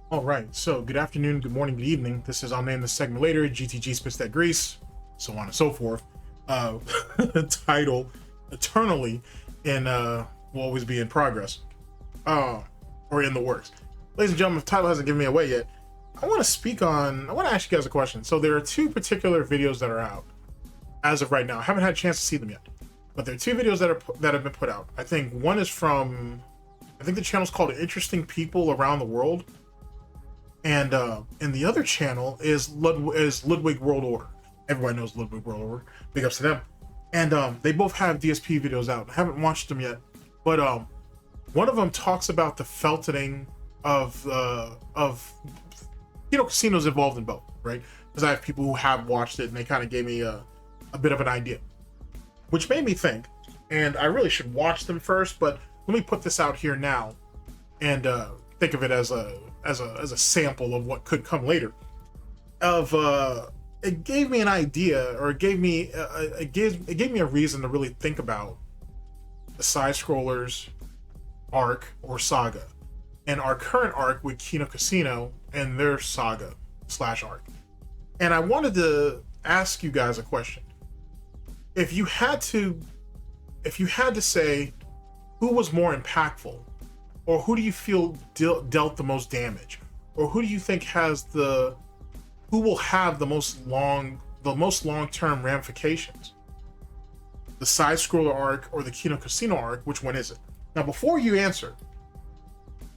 All right, so good afternoon, good morning, good evening. This is, I'll name this segment later, GTG Spits That Grease, so on and so forth. Uh, title, Eternally, and will always be in progress, or in the works. Ladies and gentlemen, if the title hasn't given me away yet, I want to ask you guys a question. So there are two particular videos that are out as of right now. I haven't had a chance to see them yet, but there are two videos that have been put out. I think one is from, I think the channel's called Interesting People Around the World. And the other channel is Ludwig World Order. Everybody knows Ludwig World Order. Big ups to them. And they both have DSP videos out. I haven't watched them yet, but one of them talks about the felting of casinos involved in both, right? Because I have people who have watched it and they kind of gave me a bit of an idea, which made me think. And I really should watch them first, but let me put this out here now and think of it as a sample of what could come later. It gave me an idea, or it gave me a reason to really think about the side scrollers arc or saga, and our current arc with Kino Casino and their saga / arc. And I wanted to ask you guys a question. If you had to say who was more impactful, or who do you feel dealt the most damage, or who do you think who will have the most long-term ramifications? The side scroller arc or the Kino Casino arc? Which one is it? Now, before you answer,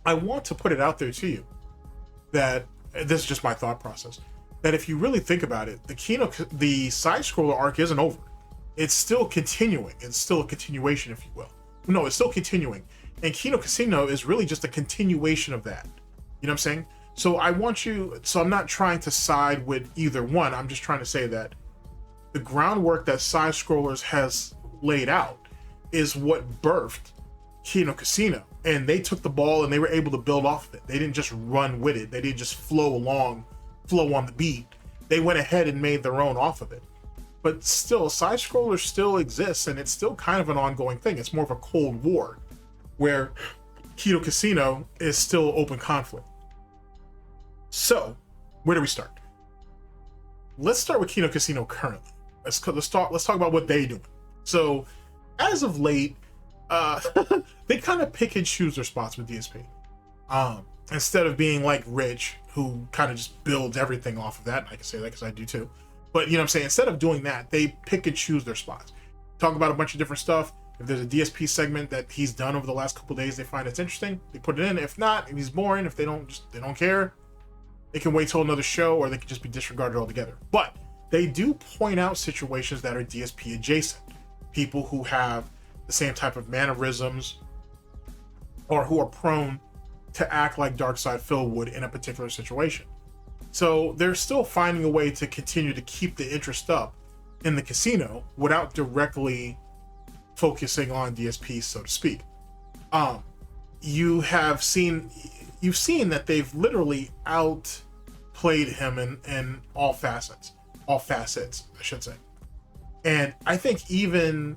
I want to put it out there to you that this is just my thought process. That if you really think about it, the side scroller arc isn't over. It's still continuing. It's still a continuation, if you will. No, it's still continuing. And Kino Casino is really just a continuation of that. You know what I'm saying? So I'm not trying to side with either one. I'm just trying to say that the groundwork that Side Scrollers has laid out is what birthed Kino Casino. And they took the ball and they were able to build off of it. They didn't just run with it. They didn't just flow on the beat. They went ahead and made their own off of it. But still, Side Scrollers still exists, and it's still kind of an ongoing thing. It's more of a Cold War, where Kino Casino is still open conflict. So, where do we start? Let's start with Kino Casino currently. Let's talk about what they're doing. So, as of late, they kind of pick and choose their spots with DSP. Instead of being like Rich, who kind of just builds everything off of that. I can say that because I do too. But you know what I'm saying? Instead of doing that, they pick and choose their spots. Talk about a bunch of different stuff. If there's a DSP segment that he's done over the last couple days, they find it's interesting, they put it in. If not, if he's boring, if they don't care, they can wait till another show, or they can just be disregarded altogether. But they do point out situations that are DSP adjacent. People who have the same type of mannerisms, or who are prone to act like Darkside Phil would in a particular situation. So they're still finding a way to continue to keep the interest up in the casino without directly focusing on DSP, so to speak. You've seen that they've literally outplayed him in all facets, I should say. And I think even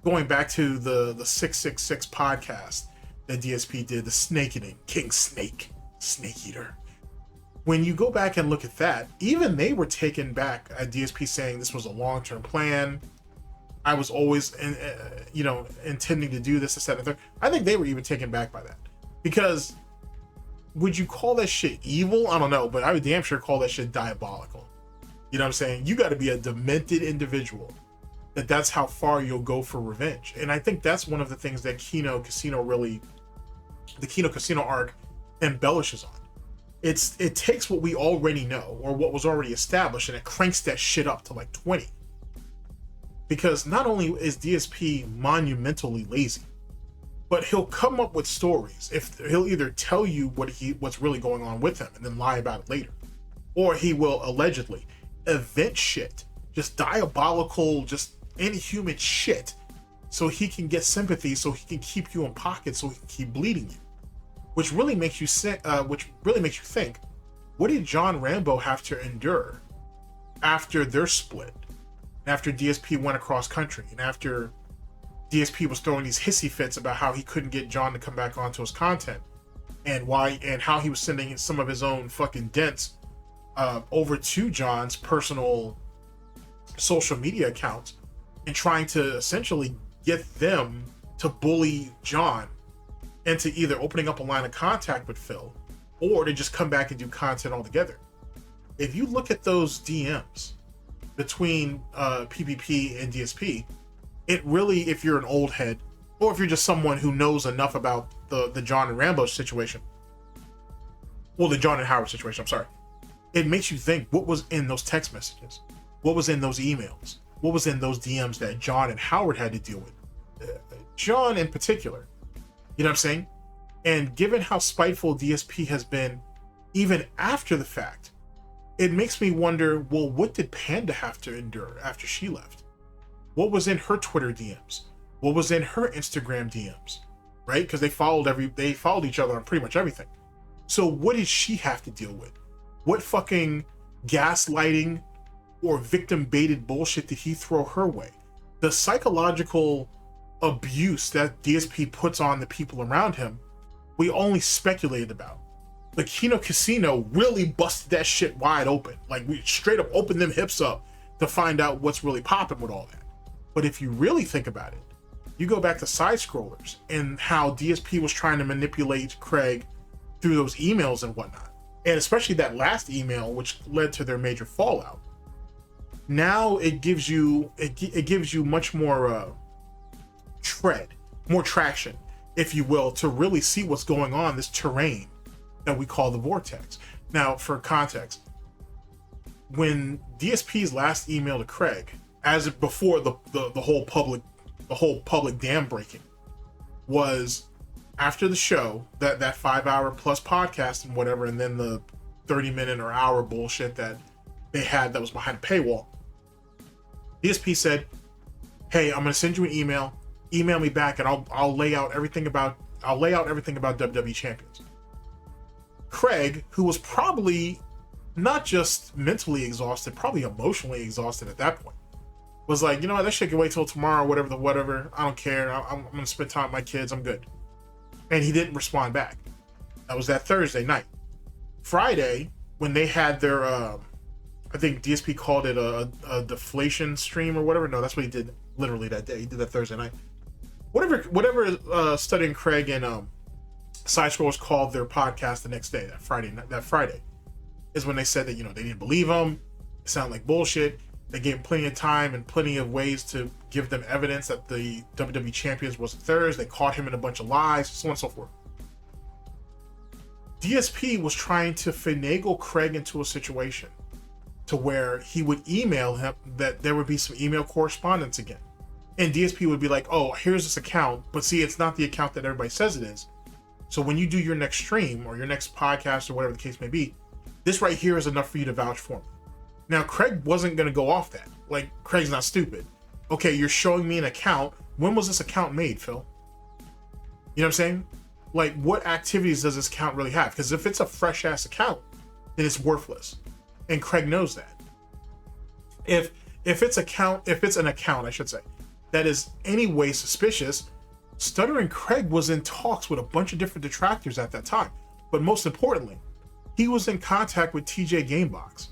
going back to the 666 podcast that DSP did, the Snake Eating, King Snake Eater. When you go back and look at that, even they were taken back at DSP saying this was a long-term plan. I was always, intending to do this, etc. I think they were even taken back by that, because would you call that shit evil? I don't know, but I would damn sure call that shit diabolical. You know what I'm saying? You got to be a demented individual that's how far you'll go for revenge. And I think that's one of the things that the Kino Casino arc embellishes on. It takes what we already know, or what was already established, and it cranks that shit up to like 20. Because not only is DSP monumentally lazy, but he'll come up with stories. He'll either tell you what's really going on with him and then lie about it later, or he will allegedly invent shit, just diabolical, just inhuman shit, so he can get sympathy, so he can keep you in pocket, so he can keep bleeding you. Which really makes you think, what did John Rambo have to endure after their split, after DSP went across country, and after DSP was throwing these hissy fits about how he couldn't get John to come back onto his content? and why and how he was sending some of his own fucking dents over to John's personal social media accounts and trying to essentially get them to bully John into either opening up a line of contact with Phil or to just come back and do content altogether. If you look at those DMs between PPP and DSP, it really, if you're an old head, or if you're just someone who knows enough about the John and Rambo situation, well, the John and Howard situation, I'm sorry, it makes you think what was in those text messages, what was in those emails, what was in those DMs that John and Howard had to deal with. John in particular, you know what I'm saying? And given how spiteful DSP has been even after the fact, it makes me wonder, well, what did Panda have to endure after she left? What was in her Twitter DMs? What was in her Instagram DMs? Right? Because they followed each other on pretty much everything. So what did she have to deal with? What fucking gaslighting or victim baited bullshit did he throw her way? The psychological abuse that DSP puts on the people around him, we only speculated about. The Kino Casino really busted that shit wide open. Like, we straight up opened them hips up to find out what's really popping with all that. But if you really think about it, you go back to side scrollers and how DSP was trying to manipulate Craig through those emails and whatnot. And especially that last email, which led to their major fallout. Now it gives you much more more traction, if you will, to really see what's going on, this terrain that we call the Vortex. Now, for context, when DSP's last email to Craig, as before the whole public dam breaking, was after the show, that 5-hour plus podcast and whatever, and then the 30-minute or hour bullshit that they had that was behind a paywall. DSP said, "Hey, I'm gonna send you an email. Email me back, and I'll lay out everything about WWE Champions." Craig, who was probably not just mentally exhausted, probably emotionally exhausted at that point, was like, you know what, that shit can wait till tomorrow, whatever. I don't care. I'm gonna spend time with my kids. I'm good. And he didn't respond back. That was that Thursday night. Friday, when they had their, I think DSP called it a deflation stream or whatever. No, that's what he did literally that day. He did that Thursday night. Whatever Studying Craig and Side Scrollers called their podcast the next day, that Friday, is when they said that, you know, they didn't believe him. It sounded like bullshit. They gave him plenty of time and plenty of ways to give them evidence that the WWE Champions wasn't theirs. They caught him in a bunch of lies, so on and so forth. DSP was trying to finagle Craig into a situation to where he would email him, that there would be some email correspondence again. And DSP would be like, oh, here's this account, but see, it's not the account that everybody says it is. So when you do your next stream or your next podcast or whatever the case may be, this right here is enough for you to vouch for me. Now, Craig wasn't going to go off that. Like, Craig's not stupid. Okay, you're showing me an account. When was this account made, Phil? You know what I'm saying? Like, what activities does this account really have? Because if it's a fresh-ass account, then it's worthless. And Craig knows that. If it's an account, I should say, that is anyway suspicious, Stuttering Craig was in talks with a bunch of different detractors at that time. But most importantly, he was in contact with TJ Gamebox.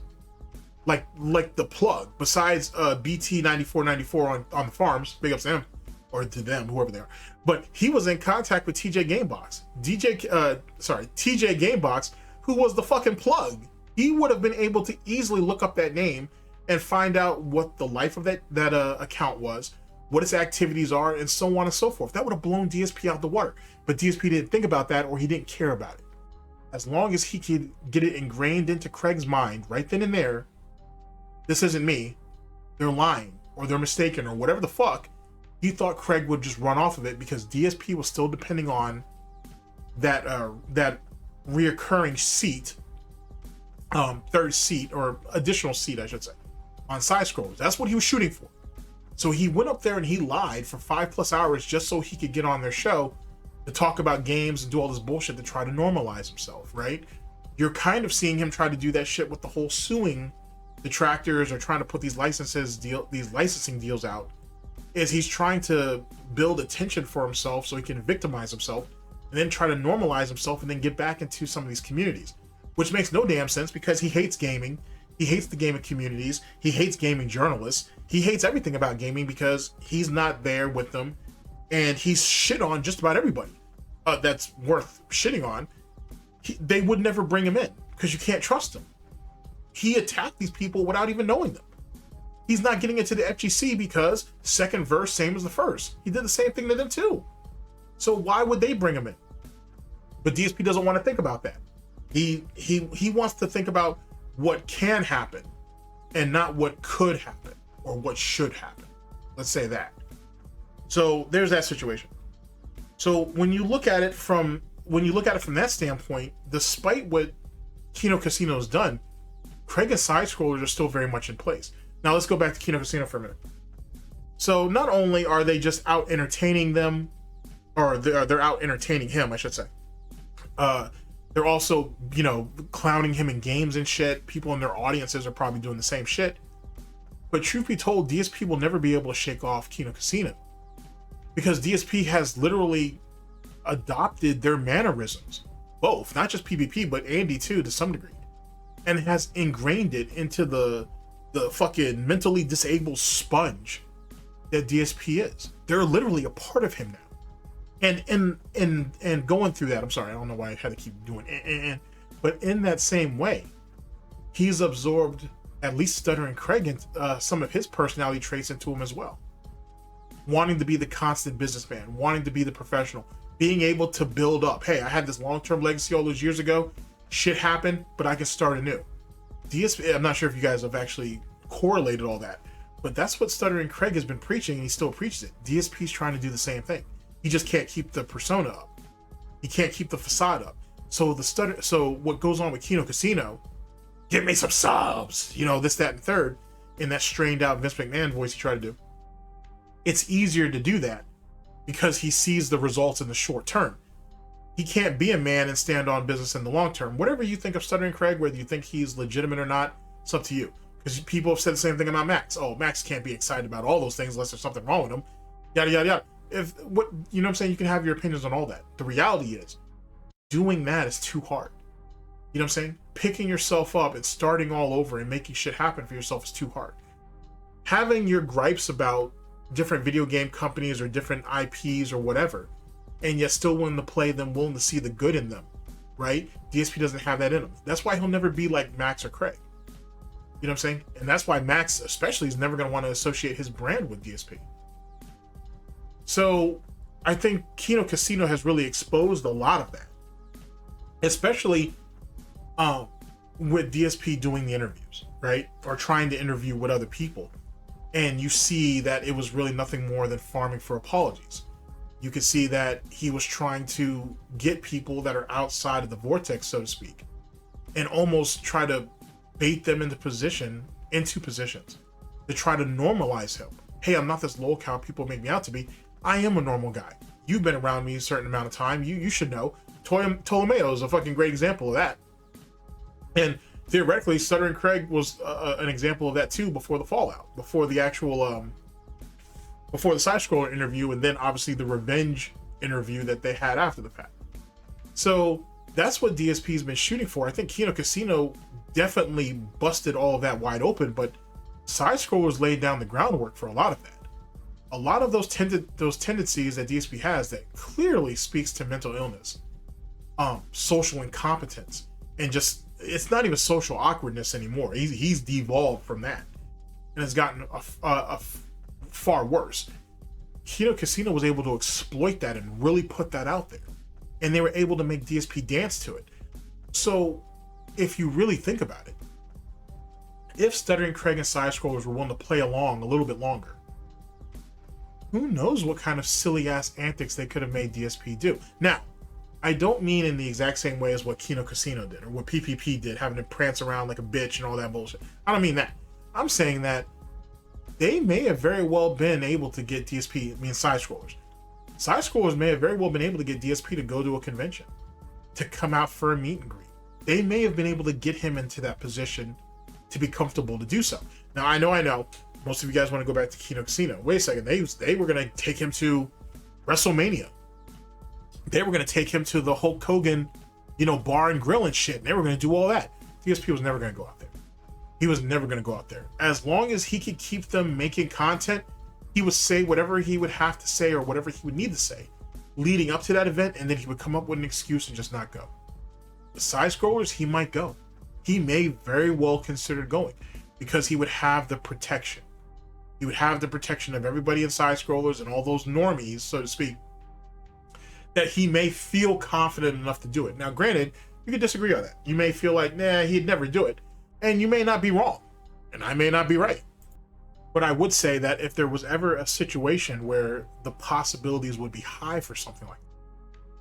Like the plug, besides BT9494 on the farms, big ups to him, or to them, whoever they are. But he was in contact with TJ Gamebox. TJ Gamebox, who was the fucking plug. He would have been able to easily look up that name and find out what the life of that account was, what its activities are, and so on and so forth. That would have blown DSP out the water. But DSP didn't think about that, or he didn't care about it. As long as he could get it ingrained into Craig's mind right then and there, this isn't me, they're lying, or they're mistaken, or whatever the fuck, he thought Craig would just run off of it because DSP was still depending on that reoccurring seat, third seat, or additional seat, I should say, on Side Scrollers. That's what he was shooting for. So he went up there and he lied for 5+ hours just so he could get on their show to talk about games and do all this bullshit to try to normalize himself, right? You're kind of seeing him try to do that shit with the whole suing detractors or trying to put these licensing deals out, is he's trying to build attention for himself so he can victimize himself and then try to normalize himself and then get back into some of these communities, which makes no damn sense because he hates gaming. He hates the gaming communities. He hates gaming journalists. He hates everything about gaming because he's not there with them, and he's shit on just about everybody that's worth shitting on. They would never bring him in because you can't trust him. He attacked these people without even knowing them. He's not getting into the FGC because second verse, same as the first. He did the same thing to them too. So why would they bring him in? But DSP doesn't want to think about that. He wants to think about what can happen and not what could happen or what should happen. Let's say that. So there's that situation. So when you look at it from that standpoint, despite what Kino Casino's done, Craig and side scrollers are still very much in place. Now let's go back to Kino Casino for a minute. So not only are they just out entertaining them, or they're out entertaining him, I should say. They're also, clowning him in games and shit. People in their audiences are probably doing the same shit. But truth be told, DSP will never be able to shake off Kino Casino because DSP has literally adopted their mannerisms, both, not just PvP, but Andy too, to some degree, and has ingrained it into the fucking mentally disabled sponge that DSP is. They're literally a part of him now. And going through that, I'm sorry, I don't know why I had to keep doing it, but in that same way, he's absorbed at least Stuttering Craig and some of his personality traits into him as well. Wanting to be the constant businessman, wanting to be the professional, being able to build up. Hey, I had this long-term legacy all those years ago. Shit happened, but I can start anew. DSP, I'm not sure if you guys have actually correlated all that, but that's what Stuttering Craig has been preaching, and he still preaches it. DSP's trying to do the same thing. He just can't keep the persona up. He can't keep the facade up. So what goes on with Kino Casino, give me some subs, this, that, and third, in that strained out Vince McMahon voice he tried to do. It's easier to do that because he sees the results in the short term. He can't be a man and stand on business in the long term. Whatever you think of Stuttering Craig, whether you think he's legitimate or not, it's up to you. Because people have said the same thing about Max. Oh, Max can't be excited about all those things unless there's something wrong with him. Yada, yada, yada. What I'm saying? You can have your opinions on all that. The reality is, doing that is too hard. You know what I'm saying? Picking yourself up and starting all over and making shit happen for yourself is too hard. Having your gripes about different video game companies or different IPs or whatever, and yet still willing to play them, willing to see the good in them, right? DSP doesn't have that in him. That's why he'll never be like Max or Craig. You know what I'm saying? And that's why Max especially is never going to want to associate his brand with DSP. So I think Kino Casino has really exposed a lot of that, especially with DSP doing the interviews, right? Or trying to interview with other people. And you see that it was really nothing more than farming for apologies. You could see that he was trying to get people that are outside of the vortex, so to speak, and almost try to bait them into positions to try to normalize him. Hey, I'm not this low cow people make me out to be. I am a normal guy. You've been around me a certain amount of time. You should know. Ptolemaeo is a fucking great example of that. And theoretically, Stuttering Craig was an example of that too before the fallout, before the actual, before the side scroller interview, and then obviously the revenge interview that they had after the fact. So that's what DSP's been shooting for. I think Kino Casino definitely busted all of that wide open, but side scrollers laid down the groundwork for a lot of that. A lot of those tendencies that DSP has that clearly speaks to mental illness, social incompetence, and just, it's not even social awkwardness anymore. He's devolved from that and has gotten a far worse. Kino Casino was able to exploit that and really put that out there, and they were able to make DSP dance to it. So if you really think about it, if Stuttering Craig and side scrollers were willing to play along a little bit longer, who knows what kind of silly ass antics they could have made DSP do. Now, I don't mean in the exact same way as what Kino Casino did or what PPP did, having to prance around like a bitch and all that bullshit. I don't mean that. I'm saying that they may have very well been able to get DSP, side scrollers. Side scrollers may have very well been able to get DSP to go to a convention, to come out for a meet and greet. They may have been able to get him into that position to be comfortable to do so. Now, I know. Most of you guys want to go back to Kino Casino. Wait a second. They were going to take him to WrestleMania. They were going to take him to the Hulk Hogan, you know, bar and grill and shit. And they were going to do all that. DSP was never going to go out there. He was never going to go out there. As long as he could keep them making content, he would say whatever he would have to say or whatever he would need to say leading up to that event, and then he would come up with an excuse and just not go. The side scrollers, he might go. He may very well consider going because he would have the protection. He would have the protection of everybody in side scrollers and all those normies, so to speak, that he may feel confident enough to do it. Now, granted, you could disagree on that. You may feel like, nah, he'd never do it. And you may not be wrong. And I may not be right. But I would say that if there was ever a situation where the possibilities would be high for something like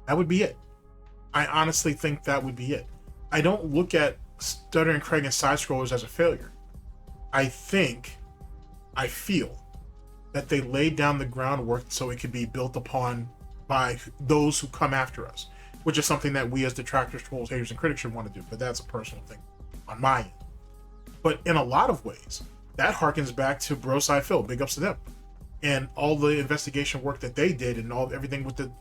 that would be it. I honestly think that would be it. I don't look at Stuttering Craig and side scrollers as a failure. I feel that they laid down the groundwork so it could be built upon by those who come after us, which is something that we as detractors, trolls, haters, and critics should want to do. But that's a personal thing on my end. But in a lot of ways, that harkens back to Broside Phil. Big ups to them, and all the investigation work that they did, and everything with the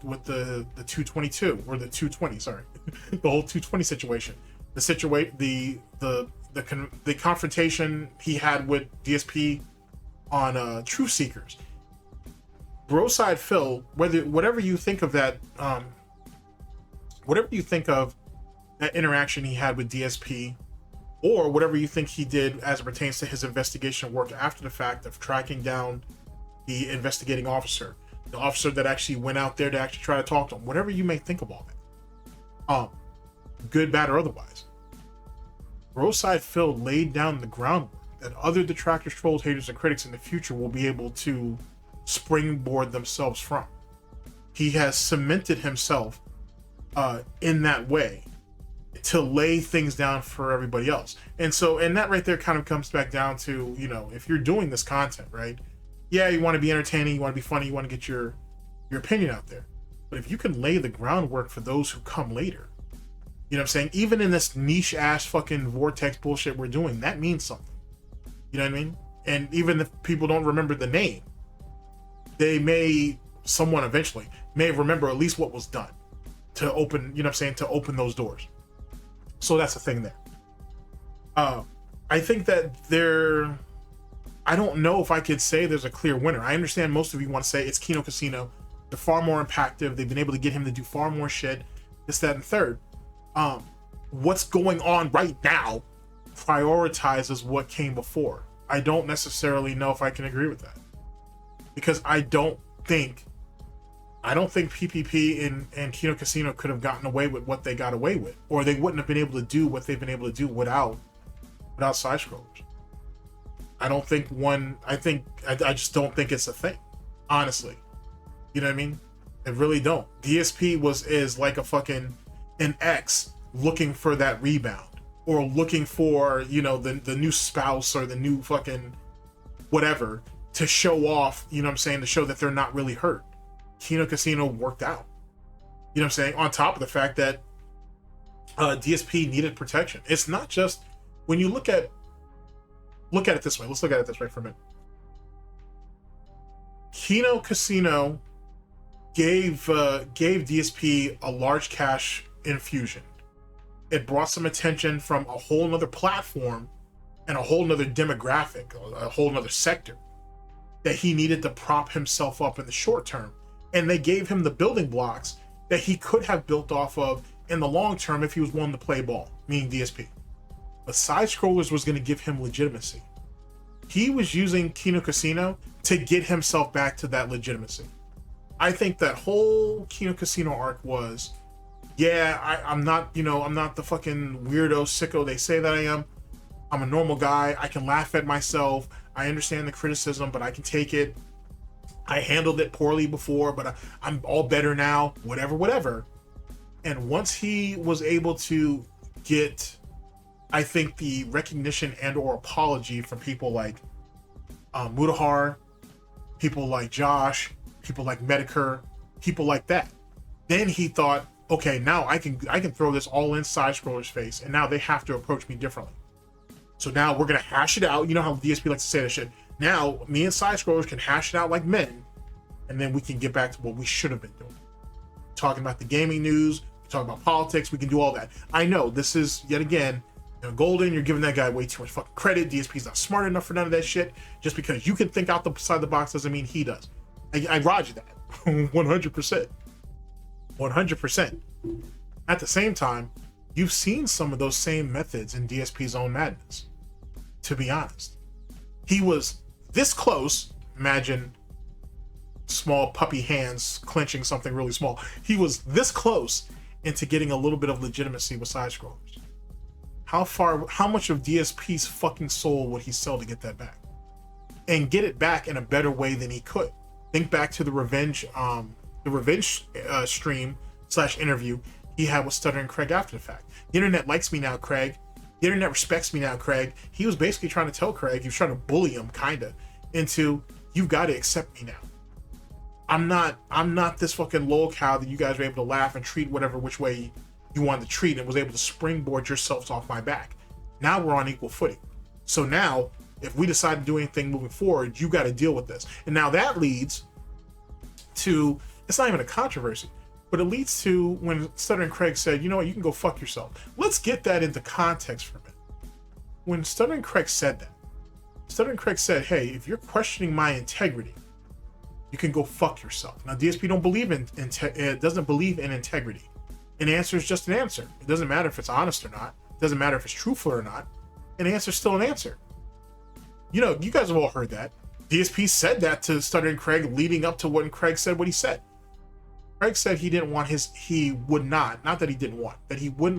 222 or the 220. Sorry, the whole 220 situation. The confrontation he had with DSP on Truth Seekers. Broside Phil, whatever you think of that, whatever you think of that interaction he had with DSP, or whatever you think he did as it pertains to his investigation work after the fact of tracking down the investigating officer, the officer that actually went out there to actually try to talk to him, whatever you may think of all that, good, bad, or otherwise, Broside Phil laid down the groundwork that other detractors, trolls, haters, and critics in the future will be able to springboard themselves from. He has cemented himself in that way to lay things down for everybody else. And that right there kind of comes back down to, you know, if you're doing this content, right? Yeah, you want to be entertaining, you want to be funny, you want to get your opinion out there. But if you can lay the groundwork for those who come later, you know what I'm saying? Even in this niche ass fucking vortex bullshit we're doing, that means something. You know what I mean? And even if people don't remember the name, someone eventually may remember at least what was done to open, you know what I'm saying, to open those doors. So that's the thing there. I think that I don't know if I could say there's a clear winner. I understand most of you want to say it's Kino Casino. They're far more impactful. They've been able to get him to do far more shit. This, that, and third. What's going on right now prioritizes what came before. I don't necessarily know if I can agree with that. Because I don't think PPP and Kino Casino could have gotten away with what they got away with, or they wouldn't have been able to do what they've been able to do without side scrollers. I just don't think it's a thing, honestly. You know what I mean? I really don't. DSP is like an ex looking for that rebound, or looking for, you know, the new spouse or the new fucking whatever to show off, you know what I'm saying, to show that they're not really hurt. Kino Casino worked out. You know what I'm saying? On top of the fact that DSP needed protection. It's not just, when you look at it this way. Let's look at it this way for a minute. Kino Casino gave DSP a large cash infusion. It brought some attention from a whole nother platform and a whole nother demographic, a whole nother sector that he needed to prop himself up in the short term. And they gave him the building blocks that he could have built off of in the long term if he was willing to play ball, meaning DSP. But side scrollers was going to give him legitimacy. He was using Kino Casino to get himself back to that legitimacy. I think that whole Kino Casino arc was, I'm not the fucking weirdo sicko they say that I am. I'm a normal guy. I can laugh at myself. I understand the criticism, but I can take it. I handled it poorly before, but I'm all better now, whatever. And once he was able to get, I think, the recognition and or apology from people like Mudahar, people like Josh, people like Medicare, people like that, then he thought, okay, now I can throw this all in side scroller's face, and now they have to approach me differently. So now we're gonna hash it out. You know how DSP likes to say that shit. Now me and side scrollers can hash it out like men, and then we can get back to what we should have been doing talking about the gaming news, we're talking about politics, we can do all that. I know this is, yet again, Golden, you're giving that guy way too much fucking credit. DSP's not smart enough for none of that shit. Just because you can think outside the box doesn't mean he does. I roger that. 100%. 100%. At the same time, you've seen some of those same methods in DSP's own madness. To be honest, he was this close. Imagine small puppy hands clenching something really small. He was this close into getting a little bit of legitimacy with side scrollers. How much of DSP's fucking soul would he sell to get that back? And get it back in a better way than he could. Think back to the revenge stream / interview he had with Stuttering Craig after the fact. The internet likes me now, Craig. The internet respects me now, Craig. He was basically trying to tell Craig, he was trying to bully him, kinda, into, you've got to accept me now. I'm not this fucking lol cow that you guys were able to laugh and treat whatever which way you wanted to treat, and was able to springboard yourselves off my back. Now we're on equal footing. So now, if we decide to do anything moving forward, you got to deal with this. And now that leads to, it's not even a controversy, but it leads to when Stuttering Craig said, you know what, you can go fuck yourself. Let's get that into context for a minute. When Stuttering Craig said that, Stuttering Craig said, hey, if you're questioning my integrity, you can go fuck yourself. Now, DSP doesn't believe in integrity. An answer is just an answer. It doesn't matter if it's honest or not. It doesn't matter if it's truthful or not. An answer is still an answer. You know, you guys have all heard that. DSP said that to Stuttering Craig leading up to when Craig said what he said. Craig said he didn't want he wouldn't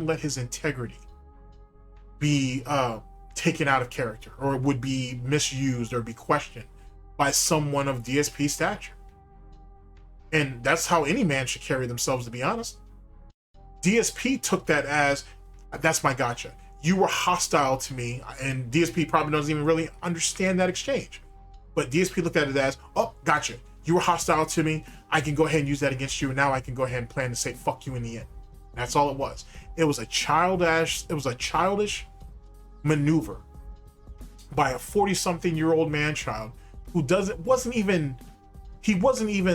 let his integrity be taken out of character, or would be misused or be questioned by someone of DSP stature. And that's how any man should carry themselves, to be honest. DSP took that as, that's my gotcha. You were hostile to me, and DSP probably doesn't even really understand that exchange. But DSP looked at it as, oh, gotcha. You were hostile to me. I can go ahead and use that against you, and now I can go ahead and plan to say fuck you in the end. That's all it was. It was a childish maneuver by a 40-something-year-old man-child who wasn't even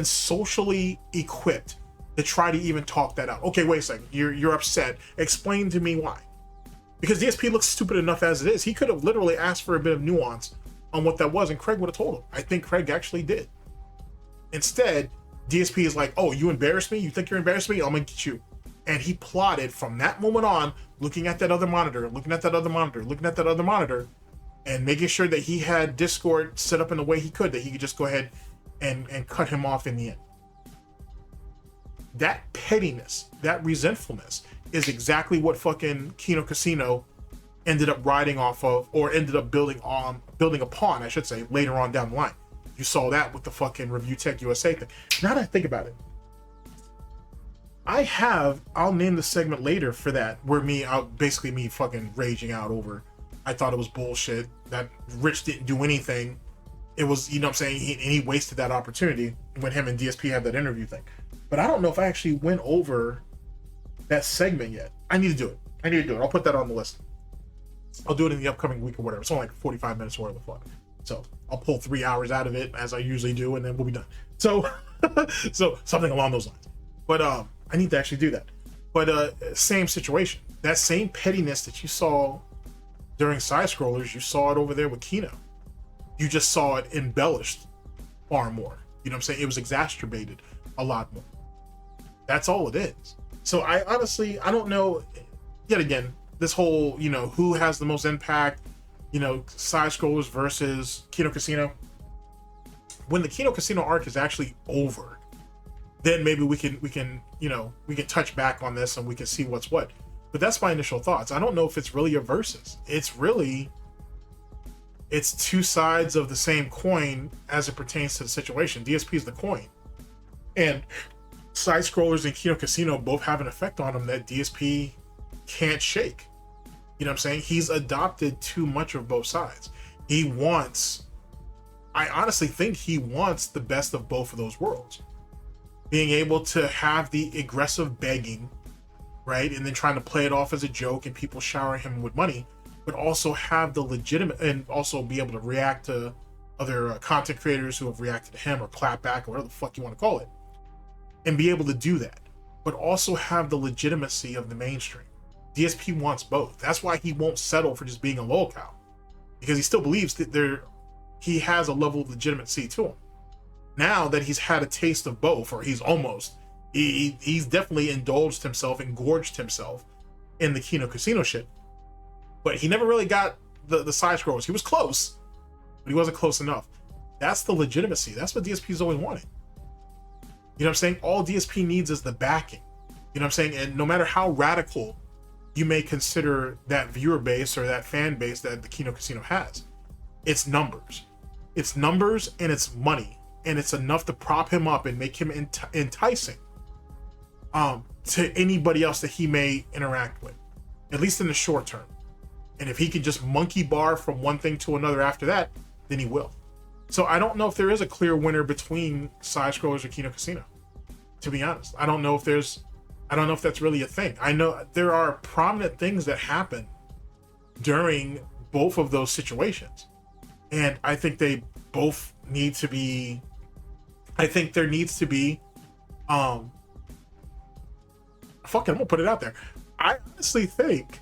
socially equipped to try to even talk that out. Okay, wait a second. You're upset. Explain to me why. Because DSP looks stupid enough as it is. He could have literally asked for a bit of nuance on what that was, and Craig would have told him. I think Craig actually did. Instead, DSP is like, oh, you embarrassed me? You think you're embarrassing me? I'm gonna get you. And he plotted from that moment on, looking at that other monitor, looking at that other monitor, looking at that other monitor, and making sure that he had Discord set up in the way he could, that he could just go ahead and cut him off in the end. That pettiness, that resentfulness is exactly what fucking Kino Casino ended up riding off of, or ended up building upon, I should say, later on down the line. You saw that with the fucking Review Tech USA thing. Now that I think about it, I'll name the segment later for that, where me fucking raging out over, I thought it was bullshit, that Rich didn't do anything. It was, you know what I'm saying, he wasted that opportunity when him and DSP had that interview thing. But I don't know if I actually went over that segment yet. I need to do it. I'll put that on the list. I'll do it in the upcoming week or whatever. It's only like 45 minutes worth of fun. So I'll pull 3 hours out of it, as I usually do, and then we'll be done. So so something along those lines. But I need to actually do that. But same situation. That same pettiness that you saw during Side Scrollers, you saw it over there with Kino. You just saw it embellished far more. You know what I'm saying? It was exacerbated a lot more. That's all it is. So I honestly don't know, yet again, this whole, who has the most impact, Side Scrollers versus Kino Casino. When the Kino Casino arc is actually over, then maybe we can touch back on this and we can see what's what. But that's my initial thoughts. I don't know if it's really a versus. It's two sides of the same coin as it pertains to the situation. DSP is the coin. And Side Scrollers and Kino Casino both have an effect on him that DSP can't shake. You know what I'm saying? He's adopted too much of both sides. I honestly think he wants the best of both of those worlds. Being able to have the aggressive begging, right? And then trying to play it off as a joke and people showering him with money, but also have the legitimate, and also be able to react to other content creators who have reacted to him, or clap back, or whatever the fuck you want to call it, and be able to do that, but also have the legitimacy of the mainstream. DSP wants both. That's why he won't settle for just being a lolcow, because he still believes that he has a level of legitimacy to him. Now that he's had a taste of both, or he's definitely indulged himself and gorged himself in the Kino Casino shit, but he never really got the side scrollers. He was close, but he wasn't close enough. That's the legitimacy. That's what DSP's always wanted. You know what I'm saying? All DSP needs is the backing. You know what I'm saying? And no matter how radical you may consider that viewer base or that fan base that the Kino Casino has, it's numbers. It's numbers and it's money. And it's enough to prop him up and make him enticing to anybody else that he may interact with, at least in the short term. And if he could just monkey bar from one thing to another after that, then he will. So I don't know if there is a clear winner between side scrollers or Kino Casino, to be honest. I don't know if that's really a thing. I know there are prominent things that happen during both of those situations, and I think they both need to be, I think there needs to be I'm gonna put it out there. I honestly think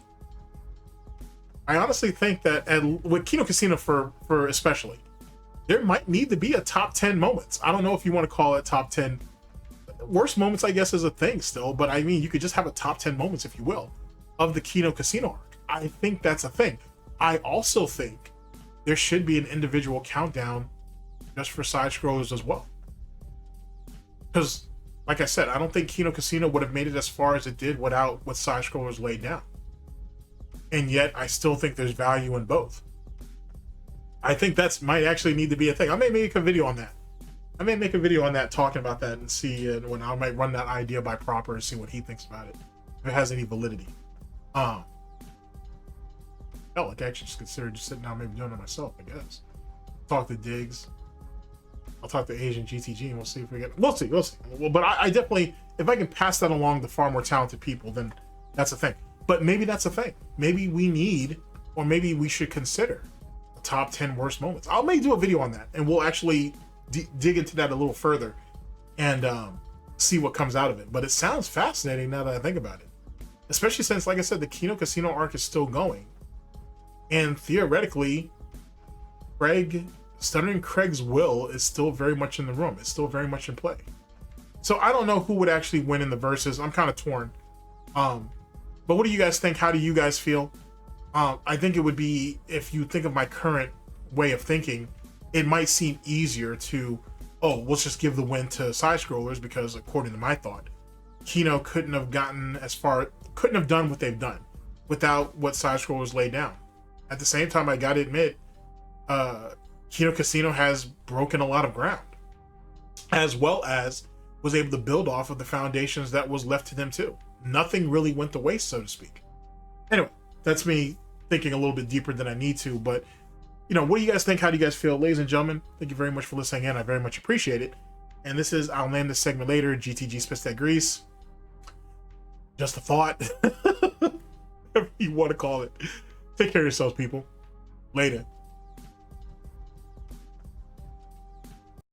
that with Kino Casino for especially, there might need to be a top 10 moments. I don't know if you want to call it top 10 worst moments, I guess, is a thing still, but I mean, you could just have a top 10 moments, if you will, of the Kino Casino arc. I think that's a thing. I also think there should be an individual countdown just for side scrollers as well. Because, like I said, I don't think Kino Casino would have made it as far as it did without what side scrollers laid down. And yet, I still think there's value in both. I think that might actually need to be a thing. I may make a video on that. Talking about that and see when I might run that idea by Proper and see what he thinks about it, if it has any validity. Hell, I could actually just consider just sitting down, maybe doing it myself, I guess. Talk to Diggs. I'll talk to Asian GTG and we'll see if we get. We'll see. Well, but I definitely, if I can pass that along to far more talented people, then that's a thing. But maybe that's a thing. Maybe we need, or maybe we should consider the top 10 worst moments. I may do a video on that, and we'll actually dig into that a little further and see what comes out of it. But it sounds fascinating now that I think about it, especially since, like I said, the Kino Casino arc is still going, and theoretically, Stuttering Craig's will is still very much in the room. It's still very much in play. So I don't know who would actually win in the verses. I'm kind of torn. But what do you guys think? How do you guys feel? I think it would be, if you think of my current way of thinking, it might seem easier to, let's just give the win to side scrollers, because according to my thought, Kino couldn't have done what they've done without what side scrollers laid down. At the same time, I gotta admit, Kino Casino has broken a lot of ground, as well as was able to build off of the foundations that was left to them too. Nothing really went to waste, so to speak. Anyway, that's me thinking a little bit deeper than I need to, but what do you guys think? How do you guys feel? Ladies and gentlemen, thank you very much for listening in. I very much appreciate it. And this is, I'll name this segment later, GTG Spits That Grease. Just a thought. Whatever you want to call it. Take care of yourselves, people. Later.